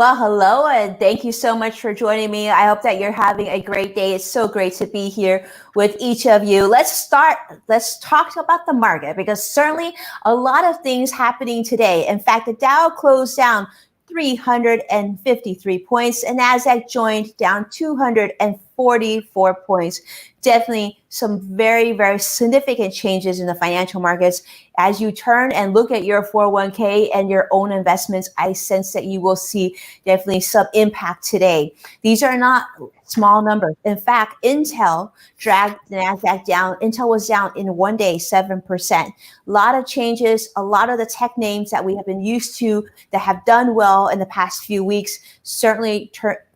Well, hello, and thank you so much for joining me. I hope that you're having a great day. It's so great to be here with each of you. Let's talk about the market because certainly a lot of things happening today. In fact, the Dow closed down 353 points, and Nasdaq joined down 244 points. Definitely some very, very significant changes in the financial markets. As you turn and look at your 401k and your own investments, I sense that you will see definitely some impact today. These are not small numbers. In fact, Intel dragged the Nasdaq down. Intel was down in one day, 7%. A lot of changes, a lot of the tech names that we have been used to that have done well in the past few weeks certainly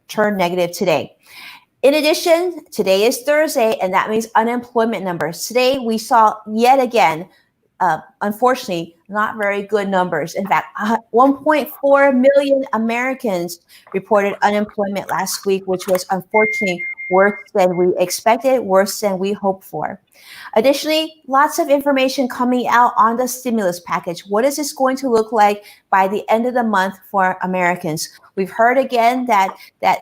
turned negative today. In addition, today is Thursday, and that means unemployment numbers. Today, we saw yet again, unfortunately, not very good numbers. In fact, 1.4 million Americans reported unemployment last week, which was unfortunately worse than we expected, worse than we hoped for. Additionally, lots of information coming out on the stimulus package. What is this going to look like by the end of the month for Americans? We've heard again that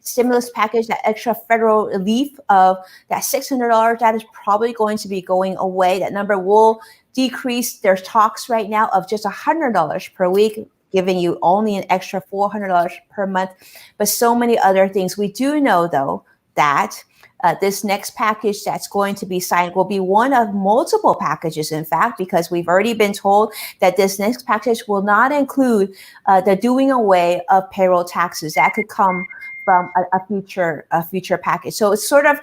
stimulus package, that extra federal relief of that $600, that is probably going to be going away. That number will decrease. There's talks right now of just $100 per week, giving you only an extra $400 per month, but so many other things. We do know, though, that this next package that's going to be signed will be one of multiple packages, in fact, because we've already been told that this next package will not include the doing away of payroll taxes. That could come from a future package. So it's sort of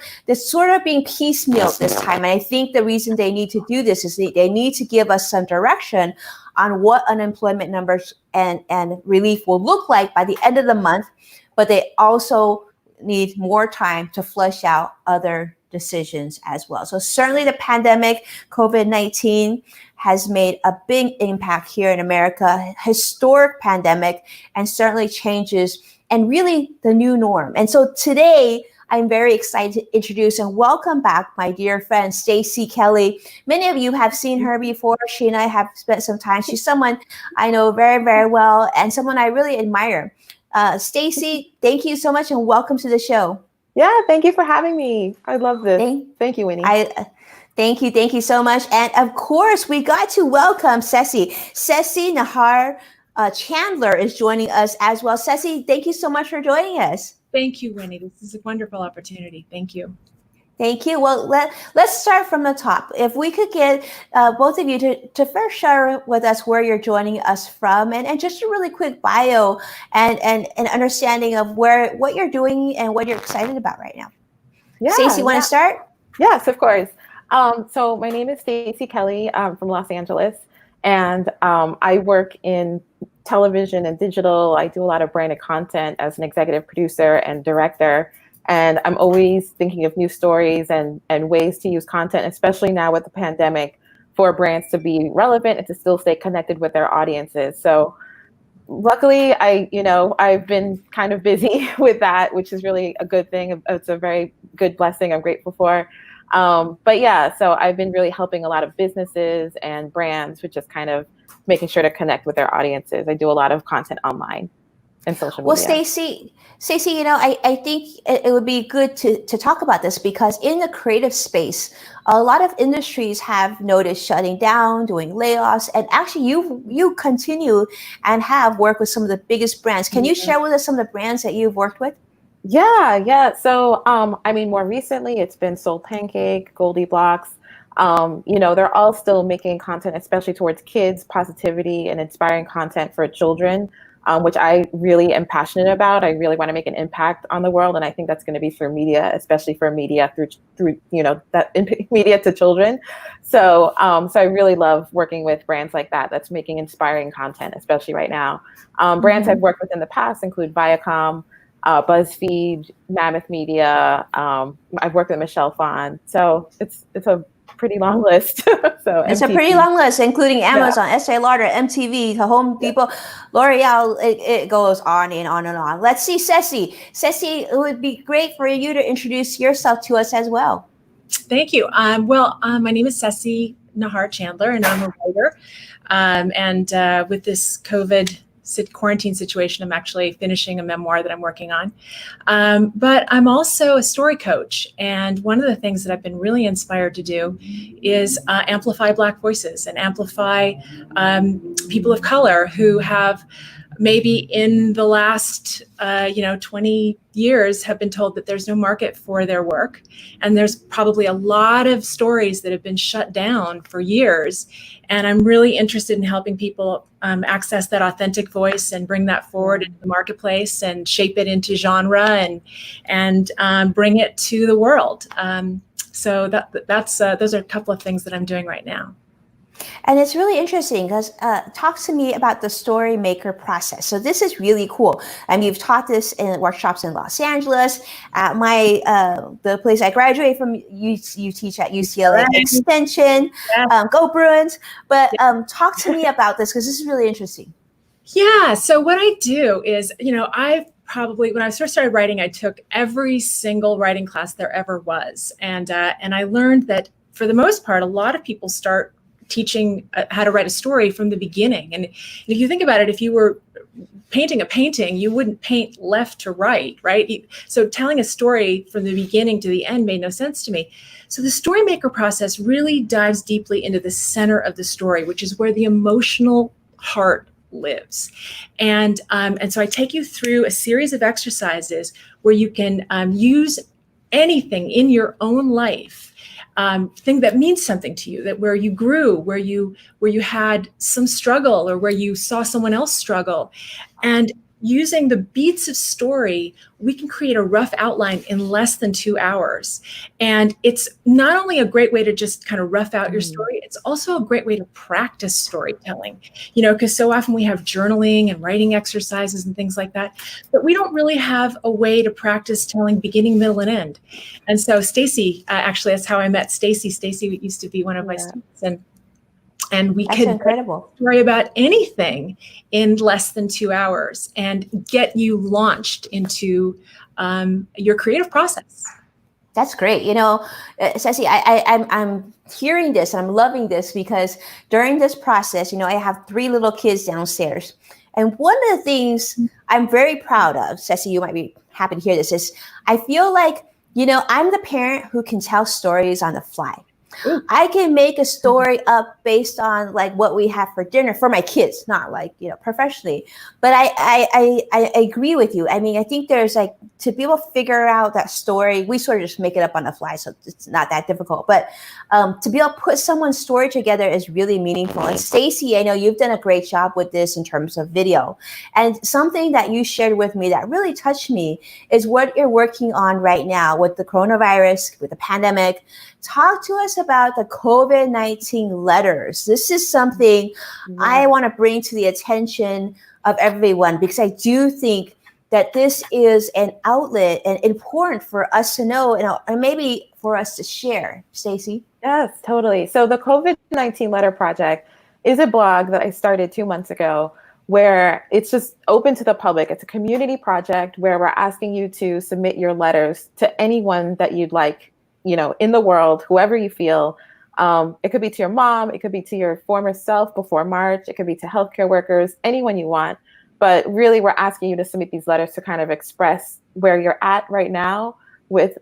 being piecemeal this time. And I think the reason they need to do this is they need to give us some direction on what unemployment numbers and relief will look like by the end of the month, but they also need more time to flesh out other decisions as well. So certainly the pandemic, COVID-19, has made a big impact here in America, historic pandemic, and certainly changes and really the new norm. And so today, I'm very excited to introduce and welcome back my dear friend, Stacey Kelly. Many of you have seen her before. She and I have spent some time. She's someone I know very, very well and someone I really admire. Stacey, thank you so much and welcome to the show. Yeah, thank you for having me. I love this. Thank you, Winnie. Thank you so much. And of course, we got to welcome Stacey Nahar Chandler is joining us as well. Stacey, thank you so much for joining us. Thank you, Winnie. This is a wonderful opportunity. Thank you. Thank you. Well, let's start from the top. If we could get both of you to first share with us where you're joining us from and just a really quick bio and understanding of what you're doing and what you're excited about right now. Yeah, Stacey, want to start? Yes, of course. So my name is Stacey Kelly. I'm from Los Angeles, and I work in television and digital. I do a lot of branded content as an executive producer and director. And I'm always thinking of new stories and ways to use content, especially now with the pandemic, for brands to be relevant and to still stay connected with their audiences. So luckily, I've been kind of busy with that, which is really a good thing. It's a very good blessing I'm grateful for. But yeah, so I've been really helping a lot of businesses and brands with just kind of making sure to connect with their audiences. I do a lot of content online and social media. Well, Stacey, I think it would be good to talk about this because in the creative space, a lot of industries have noticed shutting down, doing layoffs, and actually you continue and have worked with some of the biggest brands. Can you share with us some of the brands that you've worked with? Yeah. So, more recently it's been Soul Pancake, Goldie Blocks. They're all still making content, especially towards kids, positivity, and inspiring content for children. Which I really am passionate about. I really want to make an impact on the world, and I think that's going to be through media, especially for media through that media to children. So I really love working with brands like that. That's making inspiring content, especially right now. Brands I've worked with in the past include Viacom, BuzzFeed, Mammoth Media. I've worked with Michelle Phan. So it's a pretty long list. So it's MTV. A pretty long list, including Amazon, Estee Lauder, MTV, Home Depot, L'Oreal. It goes on and on and on. Let's see, Stacey. Stacey, it would be great for you to introduce yourself to us as well. Thank you. My name is Stacey Nahar Chandler, and I'm a writer. And with this COVID quarantine situation, I'm actually finishing a memoir that I'm working on. But I'm also a story coach. And one of the things that I've been really inspired to do is amplify Black voices and amplify people of color who have maybe in the last 20 years have been told that there's no market for their work. And there's probably a lot of stories that have been shut down for years. And I'm really interested in helping people access that authentic voice and bring that forward into the marketplace and shape it into genre and bring it to the world. So those are a couple of things that I'm doing right now. And it's really interesting because talk to me about the story maker process. So this is really cool. And you've taught this in workshops in Los Angeles. At my the place I graduated from, you teach at UCLA Extension. Yeah. Go Bruins! But talk to me about this because this is really interesting. Yeah. So what I do is, I've probably, when I first started writing, I took every single writing class there ever was, and I learned that for the most part, a lot of people start teaching how to write a story from the beginning. And if you think about it, if you were painting a painting, you wouldn't paint left to right? So telling a story from the beginning to the end made no sense to me. So the story maker process really dives deeply into the center of the story, which is where the emotional heart lives. And so I take you through a series of exercises where you can use anything in your own life, thing that means something to you, that where you grew, where you had some struggle or where you saw someone else struggle. And using the beats of story, we can create a rough outline in less than 2 hours. And it's not only a great way to just kind of rough out your story, it's also a great way to practice storytelling, because so often we have journaling and writing exercises and things like that, but we don't really have a way to practice telling beginning, middle, and end. And so Stacey, actually, that's how I met Stacey. Stacey used to be one of my students, and we could write a story about anything in less than 2 hours and get you launched into your creative process. That's great. Stacey, I'm hearing this and I'm loving this because during this process, I have 3 little kids downstairs. And one of the things I'm very proud of, Stacey, you might be happy to hear this, is I feel like, I'm the parent who can tell stories on the fly. I can make a story up based on like what we have for dinner for my kids, not like, professionally. But I agree with you. I mean, I think there's like to be able to figure out that story, we sort of just make it up on the fly. So it's not that difficult. But to be able to put someone's story together is really meaningful. And Stacey, I know you've done a great job with this in terms of video. And something that you shared with me that really touched me is what you're working on right now with the coronavirus, with the pandemic. Talk to us about the COVID-19 letters. This is something I want to bring to the attention of everyone because I do think that this is an outlet and important for us to know and maybe for us to share. Stacey? Yes, totally. So the COVID-19 Letter Project is a blog that I started 2 months ago where it's just open to the public. It's a community project where we're asking you to submit your letters to anyone that you'd like, in the world, whoever you feel. It could be to your mom, it could be to your former self before March, it could be to healthcare workers, anyone you want. But really, we're asking you to submit these letters to kind of express where you're at right now with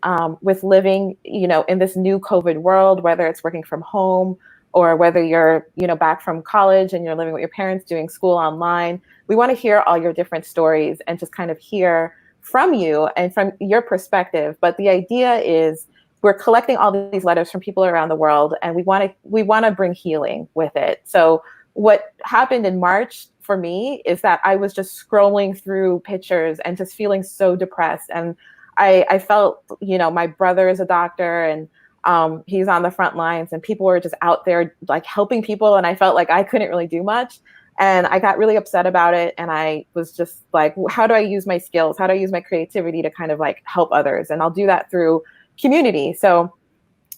living, in this new COVID world, whether it's working from home or whether you're, back from college and you're living with your parents, doing school online. We want to hear all your different stories and just kind of hear from you and from your perspective. But the idea is we're collecting all these letters from people around the world, and we want to bring healing with it. So what happened in March for me is that I was just scrolling through pictures and just feeling so depressed. And I felt, my brother is a doctor and he's on the front lines, and people were just out there like helping people. And I felt like I couldn't really do much. And I got really upset about it. And I was just like, how do I use my skills? How do I use my creativity to kind of like help others? And I'll do that through community. So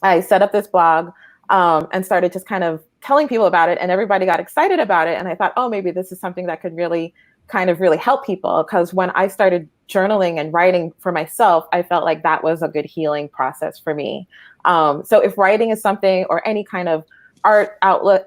I set up this blog and started just kind of telling people about it, and everybody got excited about it. And I thought, oh, maybe this is something that could really help people. Because when I started journaling and writing for myself, I felt like that was a good healing process for me. So if writing is something, or any kind of art outlet.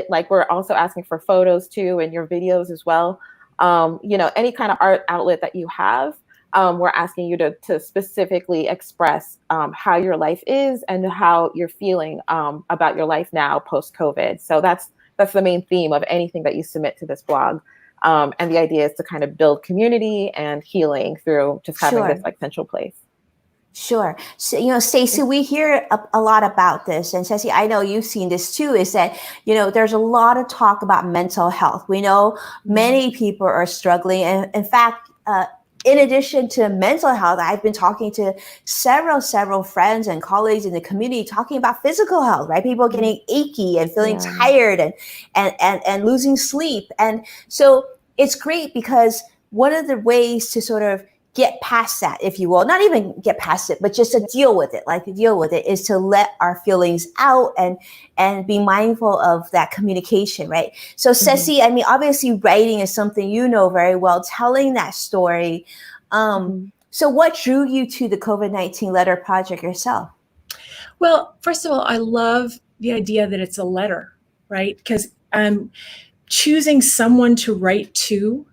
Like we're also asking for photos too, and your videos as well. Any kind of art outlet that you have. We're asking you to specifically express how your life is and how you're feeling about your life now post-COVID. So that's the main theme of anything that you submit to this blog. And the idea is to kind of build community and healing through just having this like central place. Sure. So, Stacey, we hear a lot about this. And Stacey, I know you've seen this too, is that, there's a lot of talk about mental health. We know many people are struggling. And in fact, in addition to mental health, I've been talking to several friends and colleagues in the community talking about physical health, right? People getting achy and feeling tired and losing sleep. And so it's great because one of the ways to sort of get past that, if you will, not even get past it, but just to deal with it, is to let our feelings out and be mindful of that communication, right? So Stacey, I mean, obviously writing is something you know very well, telling that story. So what drew you to the COVID-19 letter project yourself? Well, first of all, I love the idea that it's a letter, right? Because choosing someone to write to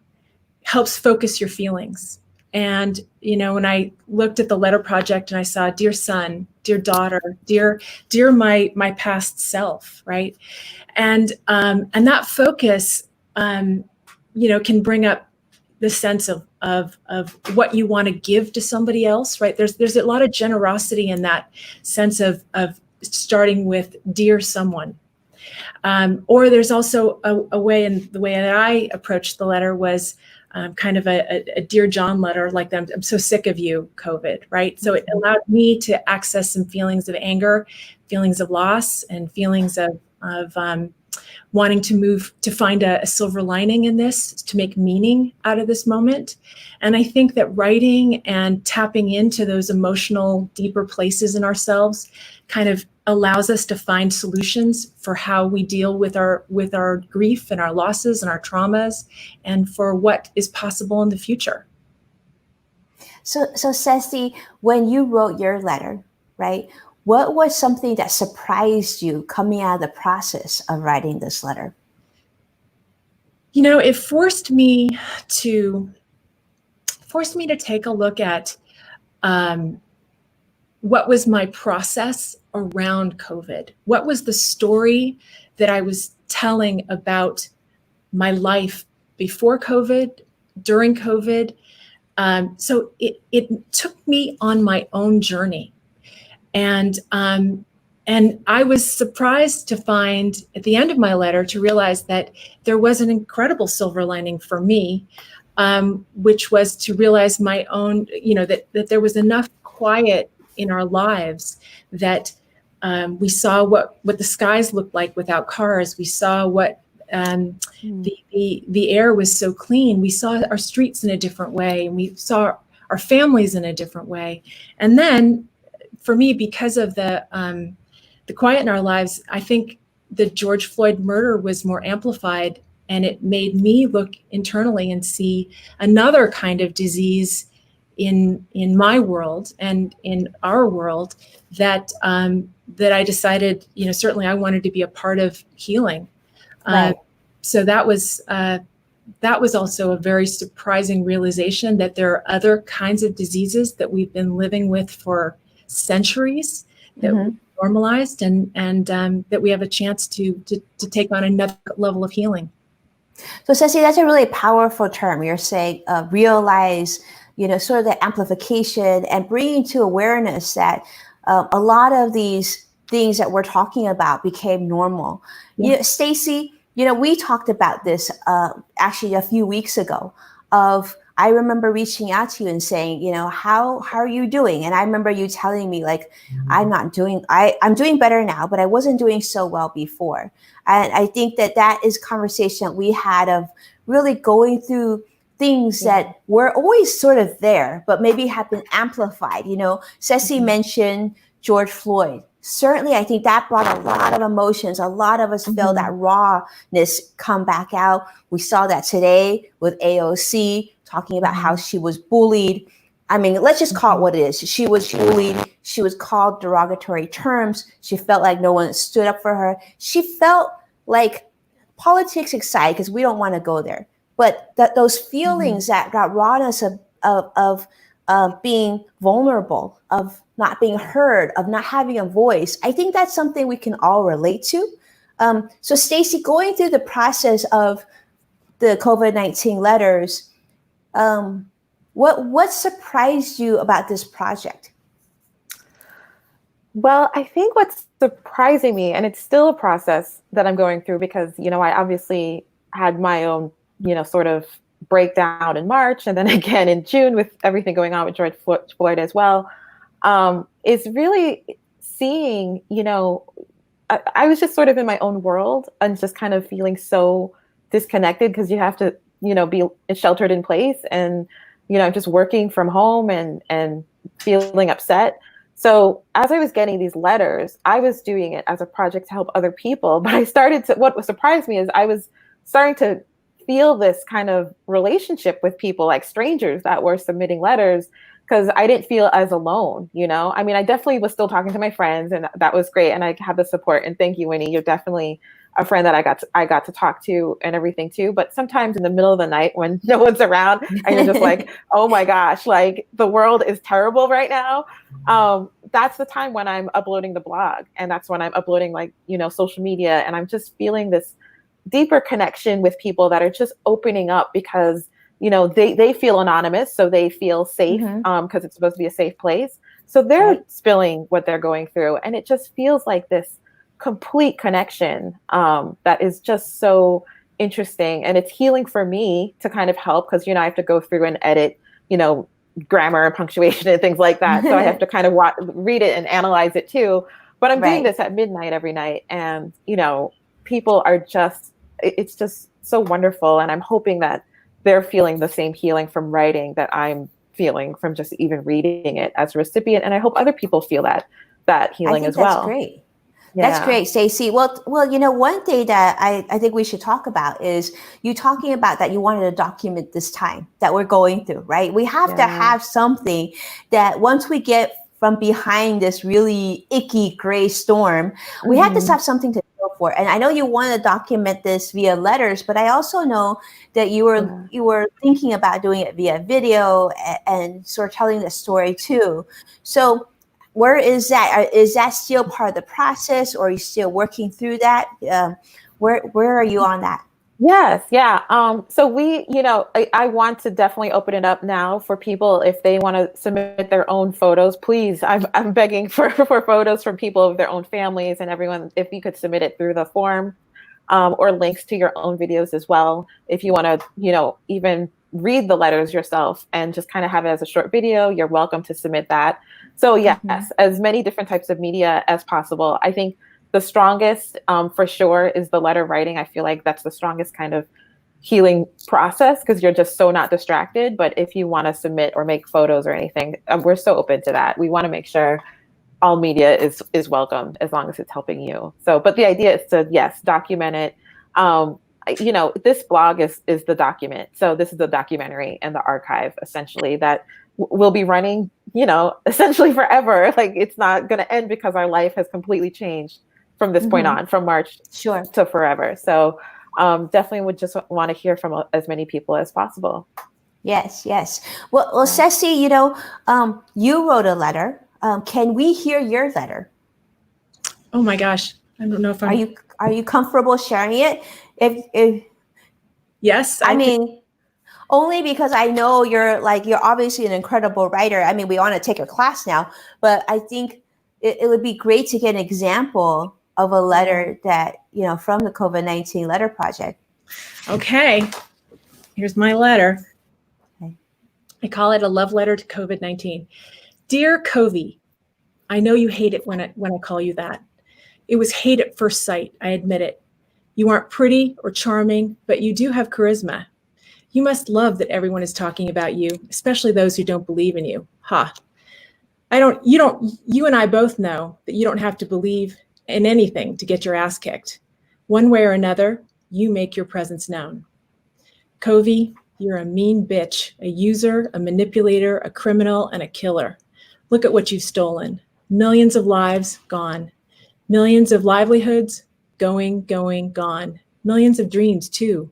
helps focus your feelings. And, when I looked at the letter project and I saw, dear son, dear daughter, dear my past self, right? And that focus, can bring up the sense of what you want to give to somebody else, right? There's a lot of generosity in that sense of starting with dear someone. Or there's also a way, and the way that I approached the letter was kind of a Dear John letter, like I'm so sick of you, COVID, right? So it allowed me to access some feelings of anger, feelings of loss, and feelings of wanting to find a silver lining in this, to make meaning out of this moment. And I think that writing and tapping into those emotional, deeper places in ourselves kind of allows us to find solutions for how we deal with our grief and our losses and our traumas, and for what is possible in the future. So Stacey, when you wrote your letter, right, what was something that surprised you coming out of the process of writing this letter? It forced me to take a look at what was my process around COVID? What was the story that I was telling about my life before COVID, during COVID? So it took me on my own journey. And I was surprised to find at the end of my letter to realize that there was an incredible silver lining for me, which was to realize my own, that there was enough quiet in our lives that we saw what the skies looked like without cars. We saw what the air was so clean. We saw our streets in a different way, and we saw our families in a different way. And then, for me, because of the quiet in our lives, I think the George Floyd murder was more amplified, and it made me look internally and see another kind of disease in my world and in our world that I decided, certainly I wanted to be a part of healing. Right. So that was also a very surprising realization that there are other kinds of diseases that we've been living with for centuries that we've normalized, and that we have a chance to take on another level of healing. So Stacey, that's a really powerful term. You're saying realize, sort of the amplification and bringing to awareness that a lot of these things that we're talking about became normal. Yeah. Stacey, we talked about this actually a few weeks ago. I remember reaching out to you and saying, how are you doing? And I remember you telling me, like, I'm doing better now, but I wasn't doing so well before. And I think that is conversation that we had of really going through things that were always sort of there, but maybe have been amplified. Stacey mentioned George Floyd. Certainly, I think that brought a lot of emotions. A lot of us felt that rawness come back out. We saw that today with AOC talking about how she was bullied. I mean, let's just call it what it is. She was bullied. She was called derogatory terms. She felt like no one stood up for her. She felt like, politics aside, because we don't want to go there, but those feelings that got wrought us of being vulnerable, of not being heard, of not having a voice. I think that's something we can all relate to. So Stacey, going through the process of the COVID-19 letters, what surprised you about this project? Well, I think what's surprising me, and it's still a process that I'm going through because, I obviously had my own, sort of breakdown in March and then again in June with everything going on with George Floyd as well, is really seeing, I was just sort of in my own world and just kind of feeling so disconnected because you have to, be sheltered in place and, just working from home and feeling upset. So as I was getting these letters, I was doing it as a project to help other people. But what surprised me is I was starting to feel this kind of relationship with people, like strangers that were submitting letters, because I didn't feel as alone, I mean, I definitely was still talking to my friends and that was great. And I had the support, and thank you, Winnie. You're definitely a friend that I got to talk to and everything too. But sometimes in the middle of the night when no one's around and you're just like, oh my gosh, like the world is terrible right now. That's the time when I'm uploading the blog, and that's when I'm uploading social media, and I'm just feeling this deeper connection with people that are just opening up because, they feel anonymous, so they feel safe because it's supposed to be a safe place. So they're spilling what they're going through, and it just feels like this complete connection that is just so interesting, and it's healing for me to kind of help because I have to go through and edit grammar and punctuation and things like that, so I have to kind of read it and analyze it too, but I'm doing this at midnight every night, and people are it's just so wonderful, and I'm hoping that they're feeling the same healing from writing that I'm feeling from just even reading it as a recipient, and I hope other people feel that healing as well. That's great. That's great, Stacey. Well, one thing that I think we should talk about is you talking about that you wanted to document this time that we're going through, right? We have to have something that once we get from behind this really icky gray storm, we have to have something to go for. And I know you want to document this via letters, but I also know that you were thinking about doing it via video and sort of telling the story too. So where is that? Is that still part of the process, or are you still working through that? Where are you on that? Yes. Yeah. So we, I want to definitely open it up now for people. If they want to submit their own photos, please, I'm begging for photos from people of their own families and everyone. If you could submit it through the form, or links to your own videos as well. If you want to, even read the letters yourself and just kind of have it as a short video, you're welcome to submit that. So yes, as many different types of media as possible. I think the strongest, for sure, is the letter writing. I feel like that's the strongest kind of healing process because you're just so not distracted. But if you want to submit or make photos or anything, we're so open to that. We want to make sure all media is welcome as long as it's helping you. So, but the idea is to, yes, document it. This blog is the document. So this is the documentary and the archive essentially that will be running, essentially forever. Like it's not going to end because our life has completely changed from this point on, from March to forever. So definitely would just want to hear from as many people as possible. Yes. Well, Stacey, you wrote a letter. Can we hear your letter? Oh my gosh. I don't know if Are you comfortable sharing it? If yes, I mean, only because I know you're obviously an incredible writer. I mean, we want to take your class now, but I think it would be great to get an example of a letter that, from the COVID-19 letter project. Okay. Here's my letter. Okay. I call it a love letter to COVID-19. Dear Covey, I know you hate it when I call you that. It was hate at first sight, I admit it. You aren't pretty or charming, but you do have charisma. You must love that everyone is talking about you, especially those who don't believe in you. You and I both know that you don't have to believe in anything to get your ass kicked. One way or another, you make your presence known. Covey, You're a mean bitch, a user, a manipulator, a criminal, and a killer. Look at what you've stolen. Millions of lives gone. Millions of livelihoods going, gone. Millions of dreams too.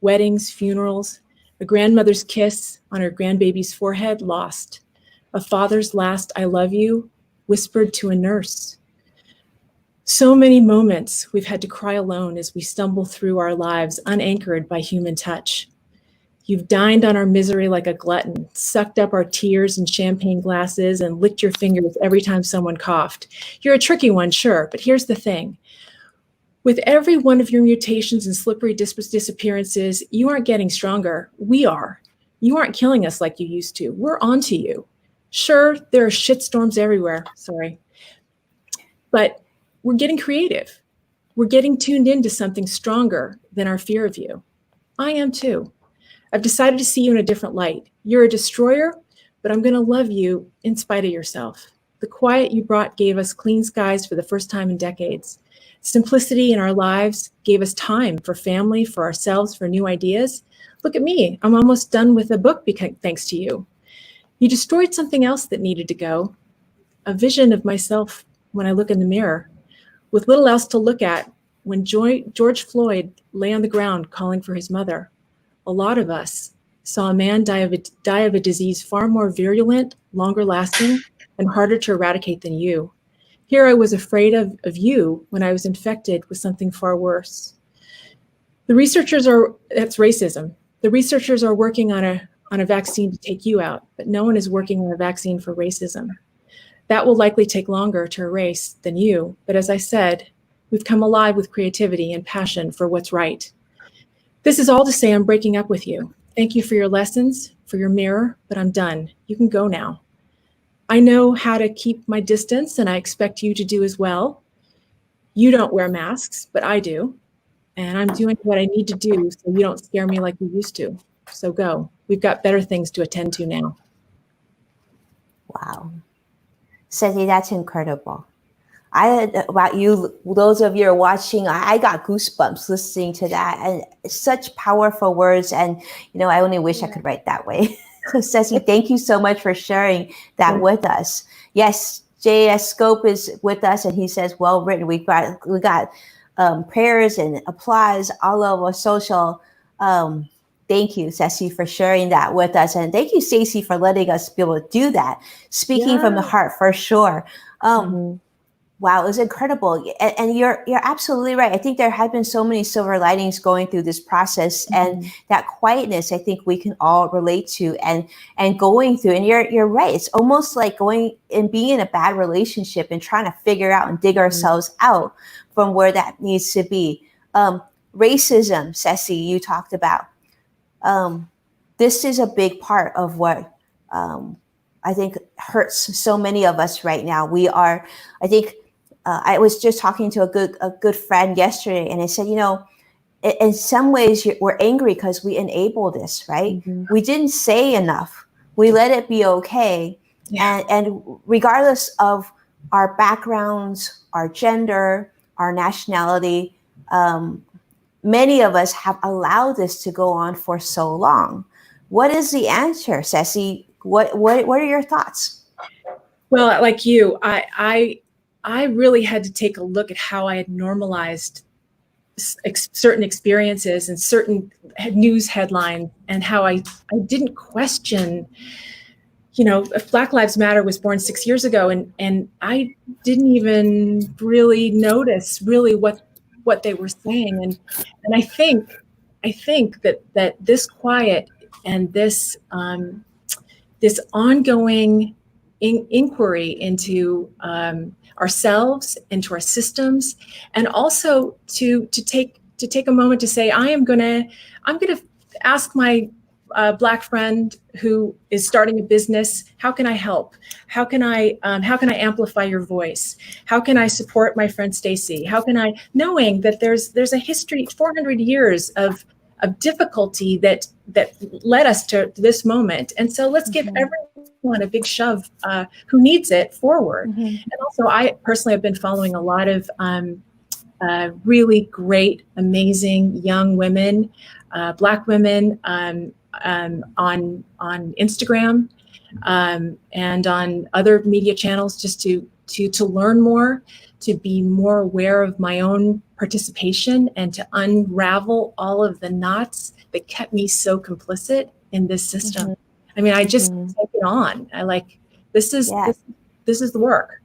Weddings, funerals, a grandmother's kiss on her grandbaby's forehead lost. A father's last I love you whispered to a nurse. So many moments we've had to cry alone as we stumble through our lives unanchored by human touch. You've dined on our misery like a glutton, sucked up our tears in champagne glasses, and licked your fingers every time someone coughed. You're a tricky one, sure, but here's the thing. With every one of your mutations and slippery disappearances, you aren't getting stronger. We are. You aren't killing us like you used to. We're onto you. Sure, there are shitstorms everywhere, sorry. But we're getting creative. We're getting tuned into something stronger than our fear of you. I am too. I've decided to see you in a different light. You're a destroyer, but I'm going to love you in spite of yourself. The quiet you brought gave us clean skies for the first time in decades. Simplicity in our lives gave us time for family, for ourselves, for new ideas. Look at me. I'm almost done with a book thanks to you. You destroyed something else that needed to go, a vision of myself when I look in the mirror. With little else to look at, when George Floyd lay on the ground calling for his mother, a lot of us saw a man die of a disease far more virulent, longer lasting, and harder to eradicate than you. Here I was afraid of you when I was infected with something far worse. That's racism. The researchers are working on a vaccine to take you out, but no one is working on a vaccine for racism. That will likely take longer to erase than you, but as I said, we've come alive with creativity and passion for what's right. This is all to say I'm breaking up with you. Thank you for your lessons, for your mirror, but I'm done. You can go now. I know how to keep my distance, and I expect you to do as well. You don't wear masks, but I do. And I'm doing what I need to do so you don't scare me like you used to. So go. We've got better things to attend to now. Wow. Stacey, that's incredible. About you, those of you who are watching, I got goosebumps listening to that, and such powerful words. And, I only wish I could write that way. So Stacey, thank you so much for sharing that with us. Yes, JS Scope is with us, and he says, well written. We got prayers and applause all over social. Thank you, Stacey, for sharing that with us. And thank you, Stacey, for letting us be able to do that. Speaking from the heart, for sure. Wow, it was incredible. And you're absolutely right. I think there have been so many silver linings going through this process, and that quietness, I think we can all relate to and going through. And you're right. It's almost like going and being in a bad relationship and trying to figure out and dig ourselves out from where that needs to be. Racism, Stacey, you talked about. This is a big part of what I think hurts so many of us right now. I was just talking to a good friend yesterday, and I said, in some ways we're angry because we enable this, right? Mm-hmm. We didn't say enough. We let it be okay. Yeah. And regardless of our backgrounds, our gender, our nationality, many of us have allowed this to go on for so long. What is the answer, Stacey? What are your thoughts? Well, like you, I really had to take a look at how I had normalized certain experiences and certain news headlines, and how I didn't question, if Black Lives Matter was born 6 years ago, and I didn't even really notice what they were saying. And I think that this quiet and this ongoing inquiry into ourselves, into our systems, and also to take a moment to say, I'm gonna ask my Black friend who is starting a business, how can I help? How can I amplify your voice? How can I support my friend Stacey? How can I, knowing that there's a history, 400 years of difficulty that led us to this moment. And so let's give everyone a big shove who needs it forward. Mm-hmm. And also, I personally have been following a lot of really great, amazing young women, Black women, on Instagram and on other media channels, just to learn more, to be more aware of my own participation, and to unravel all of the knots that kept me so complicit in this system. Mhm. I mean, I just take it on. I like, this is the work.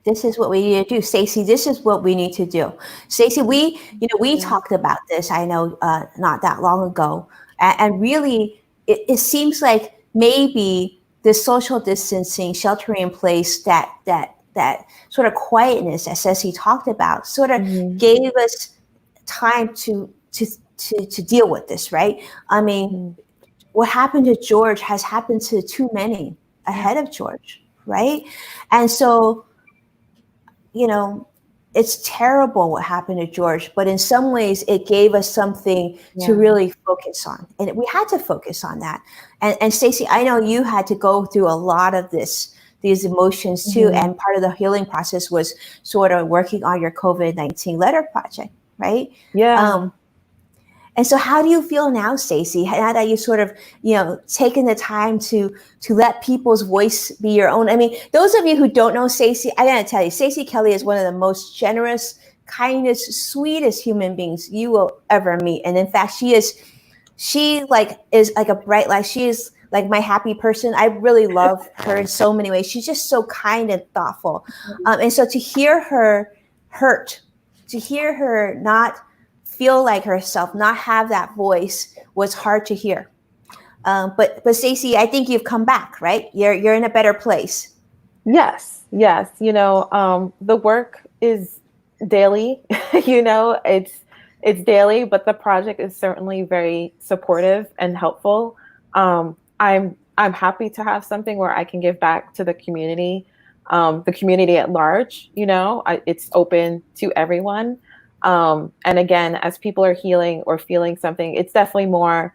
This is what we need to do, Stacey. This is what we need to do, Stacey. We talked about this. I know not that long ago, and really, it seems like maybe the social distancing, sheltering in place, that sort of quietness, as Stacey talked about, sort of gave us time to deal with this, right? I mean, what happened to George has happened to too many ahead of George, right? And so, it's terrible what happened to George, but in some ways it gave us something to really focus on. And we had to focus on that. And Stacey, I know you had to go through a lot of these emotions too. And part of the healing process was sort of working on your COVID-19 letter project, right? Yeah. And so how do you feel now, Stacey, now that you sort of, taken the time to let people's voice be your own? I mean, those of you who don't know Stacey, I gotta tell you, Stacey Kelly is one of the most generous, kindest, sweetest human beings you will ever meet. And in fact, she is like a bright light. She is like my happy person. I really love her in so many ways. She's just so kind and thoughtful. And so to hear her hurt, to hear her not feel like herself, not have that voice, was hard to hear. But Stacey, I think you've come back, right? You're in a better place. Yes. The work is daily. It's daily, but the project is certainly very supportive and helpful. I'm happy to have something where I can give back to the community at large. It's open to everyone. And again, as people are healing or feeling something, it's definitely more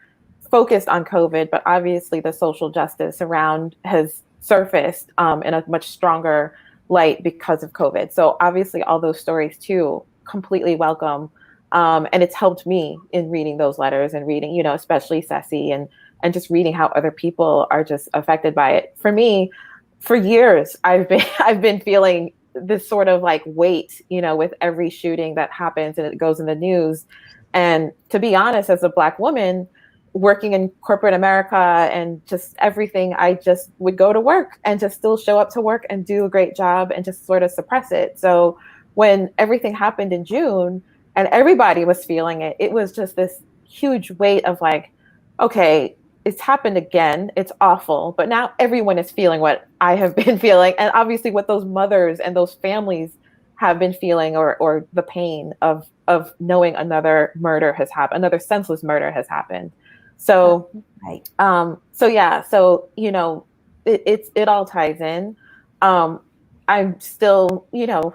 focused on COVID, but obviously the social justice around has surfaced in a much stronger light because of COVID. So obviously all those stories too, completely welcome. And it's helped me in reading those letters and reading, especially Ceci, and just reading how other people are just affected by it. For me, for years, I've been feeling this sort of like weight, with every shooting that happens and it goes in the news. And to be honest, as a Black woman working in corporate America and just everything, I just would go to work and just still show up to work and do a great job and just sort of suppress it. So when everything happened in June and everybody was feeling it, it was just this huge weight of like, okay, it's happened again. It's awful. But now everyone is feeling what I have been feeling. And obviously what those mothers and those families have been feeling, or the pain of knowing another murder has happened, another senseless murder has happened. So, right. It all ties in. I'm still,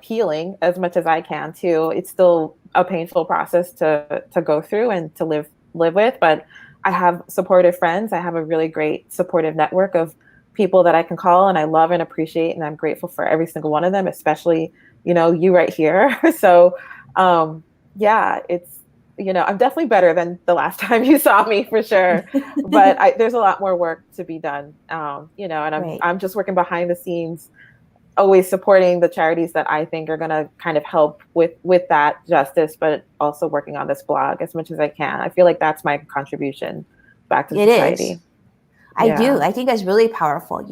healing as much as I can too. It's still a painful process to go through and to live with, but I have supportive friends. I have a really great supportive network of people that I can call and I love and appreciate. And I'm grateful for every single one of them, especially, you right here. So, it's, I'm definitely better than the last time you saw me for sure, but there's a lot more work to be done. And I'm just working behind the scenes, always supporting the charities that I think are going to kind of help with that justice, but also working on this blog as much as I can. I feel like that's my contribution back to society. Is. I do. I think that's really powerful.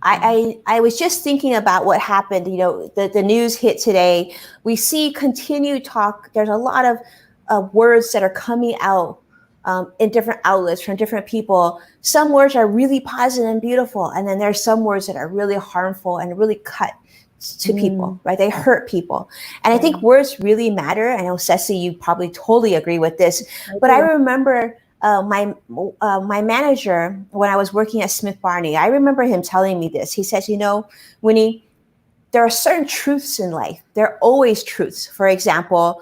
I was just thinking about what happened. The news hit today. We see continued talk. There's a lot of words that are coming out in different outlets from different people. Some words are really positive and beautiful, and then there's some words that are really harmful and really cut to people, right? They hurt people. And I think words really matter. I know, Ceci, you probably totally agree with this, but I remember my manager, when I was working at Smith Barney, I remember him telling me this. He says, Winnie, there are certain truths in life. There are always truths. For example,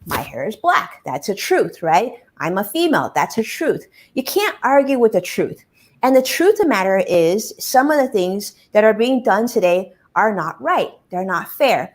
my hair is black. That's a truth, right? I'm a female. That's a truth. You can't argue with the truth. And the truth of the matter is some of the things that are being done today are not right. They're not fair.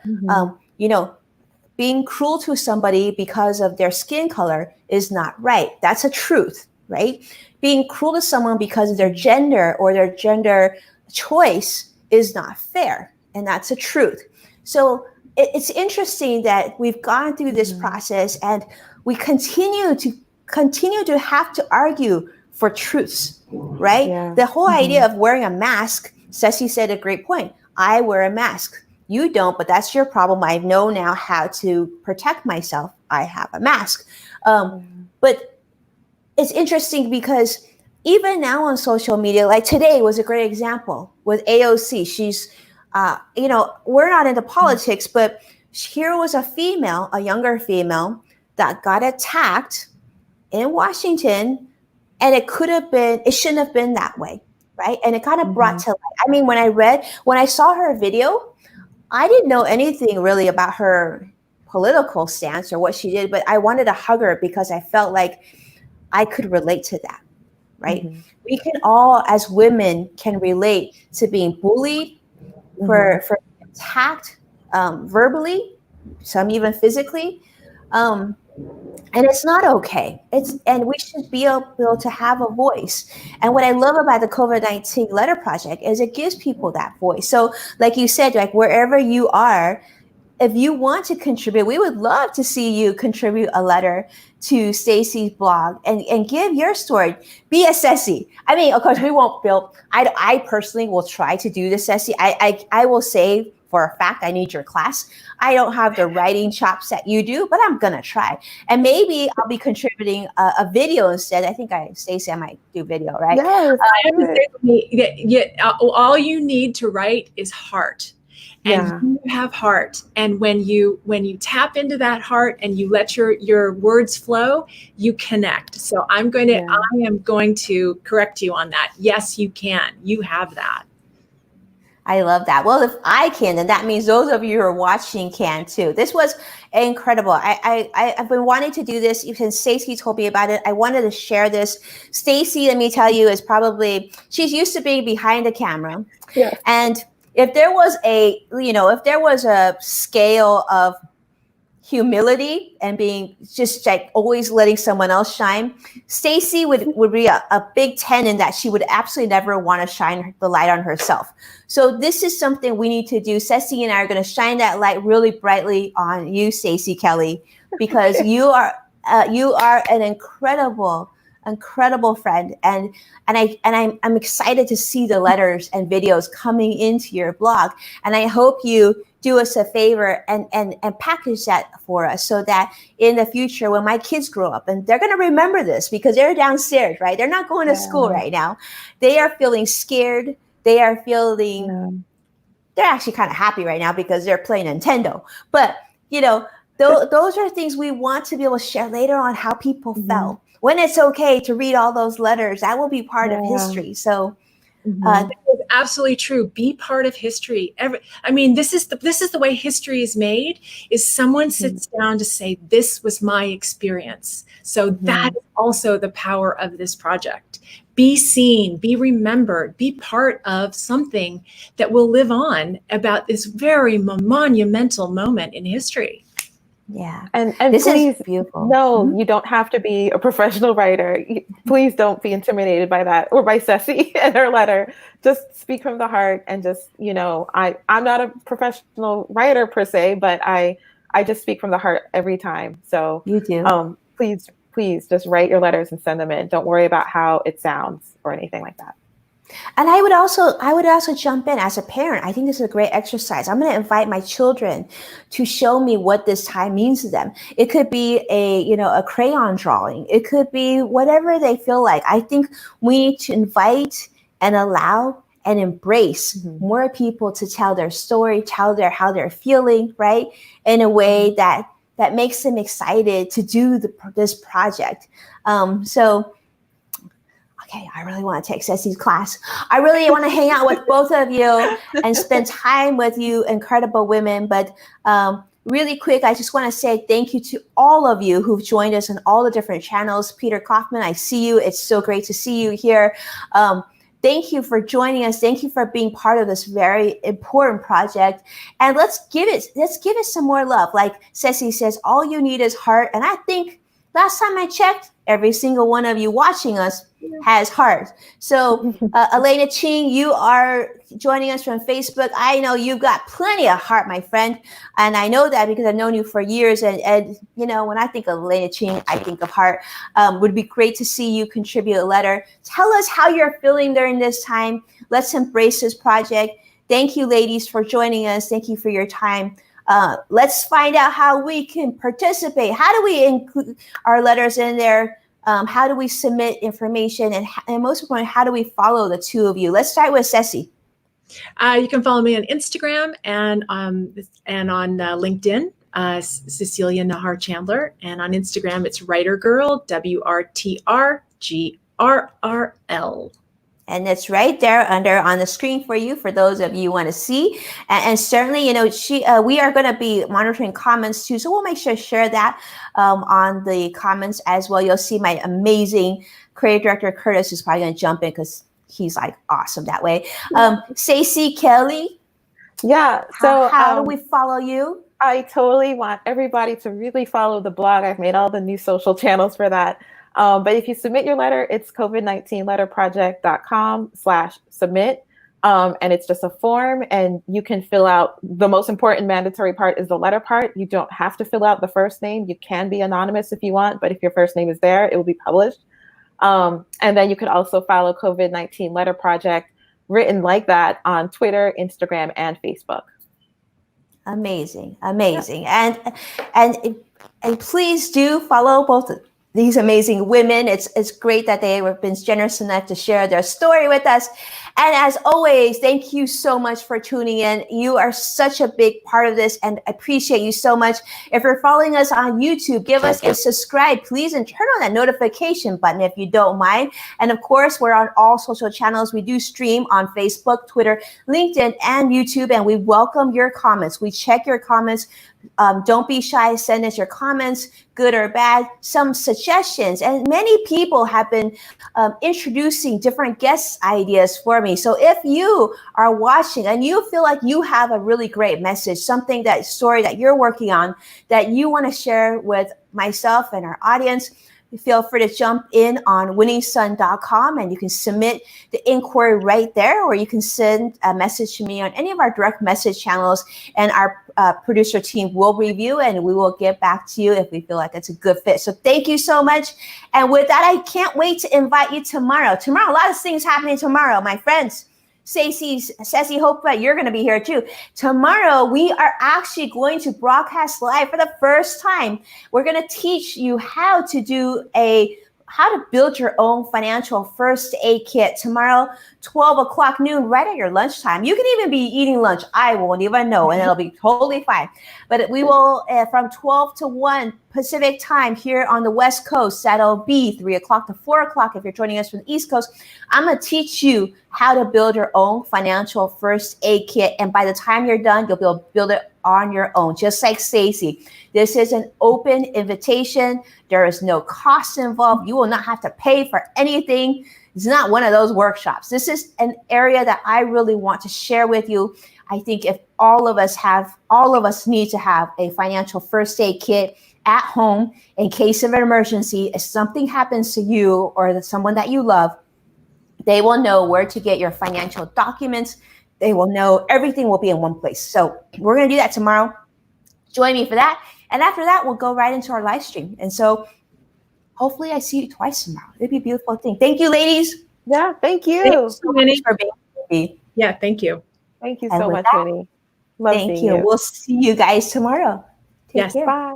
Being cruel to somebody because of their skin color is not right. That's a truth, right? Being cruel to someone because of their gender or their gender choice is not fair. And that's the truth. So it's interesting that we've gone through this process and we continue to have to argue for truths, right? Yeah. The whole idea of wearing a mask, Ceci said a great point. I wear a mask. You don't, but that's your problem. I know now how to protect myself. I have a mask. But it's interesting because even now on social media, like today was a great example with AOC. She's, we're not into politics, but here was a younger female that got attacked in Washington, and it shouldn't have been that way, right? And it kind of brought to light. I mean, when I saw her video, I didn't know anything really about her political stance or what she did, but I wanted to hug her because I felt like I could relate to that, right? We can all, as women, can relate to being bullied, for attacked verbally, some even physically, and it's not okay. And we should be able to have a voice. And what I love about the COVID-19 Letter Project is it gives people that voice. So like you said, like wherever you are, if you want to contribute, we would love to see you contribute a letter to Stacey's blog and give your story. Be a Ceci. I mean, of course, we won't build. I personally will try to do the Ceci. I will say for a fact I need your class. I don't have the writing chops that you do, but I'm gonna try. And maybe I'll be contributing a video instead. I think Stacey, I might do video, right? Yes. I have to say, all you need to write is heart. And you have heart. And when you tap into that heart and you let your words flow, you connect. So I am going to correct you on that. Yes, you can. You have that. I love that. Well, if I can, then that means those of you who are watching can too. This was incredible. I've been wanting to do this since Stacey told me about it. I wanted to share this. Stacey, let me tell you, she's used to being behind the camera. Yes. And if there was a scale of humility and being just like always letting someone else shine, Stacey would be a big 10 in that she would absolutely never want to shine the light on herself. So this is something we need to do. Ceci and I are going to shine that light really brightly on you, Stacey Kelly, because you are an incredible friend, and I'm excited to see the letters and videos coming into your blog, and I hope you do us a favor and package that for us so that in the future when my kids grow up, and they're going to remember this because they're downstairs, right? They're not going to school right now. They are feeling scared. They are feeling they're actually kind of happy right now because they're playing Nintendo, but those are things we want to be able to share later on how people felt. When it's okay to read all those letters, that will be part of history. So that is absolutely true. Be part of history. This is the way history is made, is someone sits down to say, this was my experience. So that is also the power of this project. Be seen, be remembered, be part of something that will live on about this very monumental moment in history. Yeah. And this please, is beautiful. No, you don't have to be a professional writer. Please don't be intimidated by that or by Ceci and her letter. Just speak from the heart and just, I'm not a professional writer per se, but I just speak from the heart every time. So you do. Please just write your letters and send them in. Don't worry about how it sounds or anything like that. And I would also jump in as a parent. I think this is a great exercise. I'm going to invite my children to show me what this time means to them. It could be a crayon drawing. It could be whatever they feel like. I think we need to invite and allow and embrace more people to tell their story, how they're feeling, right? In a way that makes them excited to do this project. Okay, I really want to take Ceci's class. I really want to hang out with both of you and spend time with you incredible women. But really quick, I just want to say thank you to all of you who've joined us on all the different channels. Peter Kaufman, I see you. It's so great to see you here. Thank you for joining us. Thank you for being part of this very important project. And let's give it some more love. Like Ceci says, all you need is heart. And I think last time I checked, every single one of you watching us has heart. So Elena Ching, you are joining us from Facebook. I know you've got plenty of heart, my friend. And I know that because I've known you for years. And you know, when I think of Elena Ching, I think of heart. Would be great to see you contribute a letter. Tell us how you're feeling during this time. Let's embrace this project. Thank you, ladies, for joining us. Thank you for your time. Let's find out how we can participate. How do we include our letters in there? How do we submit information? And most importantly, how do we follow the two of you? Let's start with Ceci. You can follow me on Instagram and on LinkedIn, Cecilia Nahar Chandler. And on Instagram, it's Writer Girl, WRTRGRRL. And it's right there on the screen for you, for those of you who want to see. And certainly, you know, we are going to be monitoring comments too. So we'll make sure to share that on the comments as well. You'll see my amazing creative director, Curtis, is probably going to jump in because he's like awesome that way. Stacey Kelly. Yeah. So how do we follow you? I totally want everybody to really follow the blog. I've made all the new social channels for that. But if you submit your letter, it's covid19letterproject.com/submit. And it's just a form, and you can fill out, the most important mandatory part is the letter part. You don't have to fill out the first name. You can be anonymous if you want, but if your first name is there, it will be published. And then you could also follow COVID-19 Letter Project written like that on Twitter, Instagram, and Facebook. Amazing. Yeah. And please do follow both these amazing women. It's great that they have been generous enough to share their story with us. And as always, thank you so much for tuning in. You are such a big part of this, and I appreciate you so much. If you're following us on YouTube, give us a subscribe, please, and turn on that notification button if you don't mind. And of course, we're on all social channels. We do stream on Facebook, Twitter, LinkedIn, and YouTube, and we welcome your comments. We check your comments. Don't be shy. Send us your comments, good or bad, some suggestions. And many people have been introducing different guest ideas for me. So if you are watching and you feel like you have a really great message, story that you're working on that you want to share with myself and our audience, feel free to jump in on winningsun.com and you can submit the inquiry right there, or you can send a message to me on any of our direct message channels, and our producer team will review and we will get back to you if we feel like it's a good fit. So thank you so much. And with that, I can't wait to invite you tomorrow. Tomorrow, a lot of things happening tomorrow, my friends. Ceci, hope that you're going to be here too. Tomorrow, we are actually going to broadcast live for the first time. We're going to teach you how to build your own financial first aid kit tomorrow, 12 o'clock noon, right at your lunchtime. You can even be eating lunch. I won't even know, and it'll be totally fine. But we will, from 12 to 1 Pacific time here on the West Coast, that'll be 3 o'clock to 4 o'clock if you're joining us from the East Coast. I'm going to teach you how to build your own financial first aid kit. And by the time you're done, you'll be able to build it on your own, just like Stacey. This is an open invitation. There is no cost involved. You will not have to pay for anything. It's not one of those workshops. This is an area that I really want to share with you. I think if all of us need to have a financial first aid kit at home in case of an emergency. If something happens to you or someone that you love, they will know where to get your financial documents. They will know everything will be in one place. So we're going to do that tomorrow. Join me for that. And after that, we'll go right into our live stream. And so hopefully I see you twice tomorrow. It'd be a beautiful thing. Thank you, ladies. Yeah, thank you. Thank you so much for being with me. Yeah, thank you. Thank you so much, Winnie. Thank you. We'll see you guys tomorrow. Take care. Bye.